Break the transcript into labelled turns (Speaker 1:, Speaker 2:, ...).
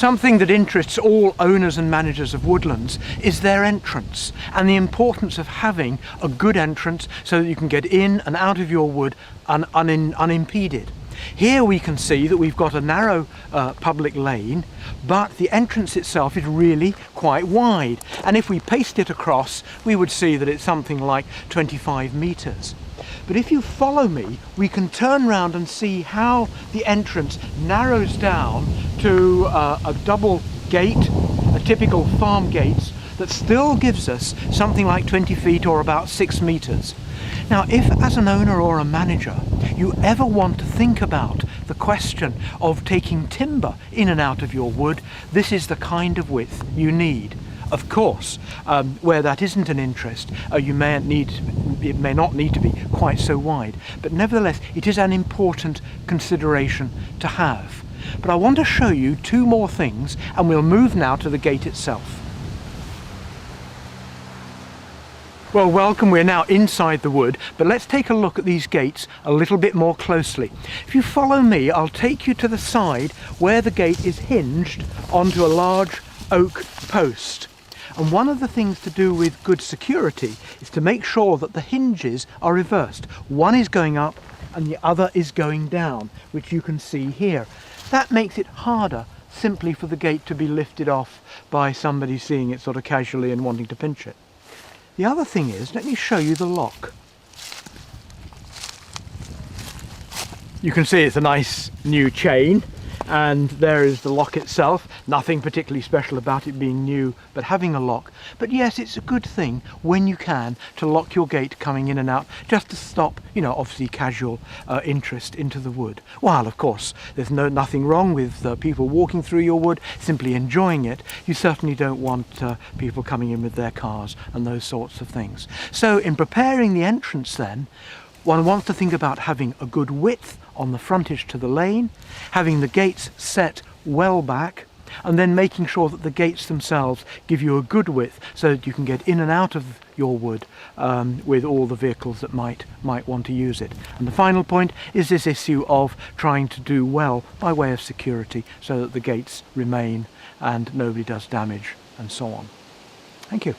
Speaker 1: Something that interests all owners and managers of woodlands is their entrance, and the importance of having a good entrance so that you can get in and out of your wood unimpeded. Here we can see that we've got a narrow public lane, but the entrance itself is really quite wide, and if we paced it across we would see that it's something like 25 metres. But if you follow me, we can turn round and see how the entrance narrows down to a double gate, a typical farm gate, that still gives us something like 20 feet or about 6 metres. Now, if as an owner or a manager you ever want to think about the question of taking timber in and out of your wood, this is the kind of width you need. Of course, where that isn't an interest, it may not need to be quite so wide, but nevertheless it is an important consideration to have. But I want to show you two more things, and we'll move now to the gate itself. Well, welcome, we're now inside the wood, but let's take a look at these gates a little bit more closely. If you follow me, I'll take you to the side where the gate is hinged onto a large oak post. And one of the things to do with good security is to make sure that the hinges are reversed. One is going up and the other is going down, which you can see here. That makes it harder simply for the gate to be lifted off by somebody seeing it sort of casually and wanting to pinch it. The other thing is, let me show you the lock. You can see it's a nice new chain, and there is the lock itself. Nothing particularly special about it being new, but having a lock. But yes, it's a good thing when you can to lock your gate coming in and out, just to stop, obviously casual interest into the wood. While of course there's nothing wrong with people walking through your wood, simply enjoying it. You certainly don't want people coming in with their cars and those sorts of things. So in preparing the entrance then, one wants to think about having a good width on the frontage to the lane, having the gates set well back, and then making sure that the gates themselves give you a good width so that you can get in and out of your wood with all the vehicles that might want to use it. And the final point is this issue of trying to do well by way of security so that the gates remain and nobody does damage and so on. Thank you.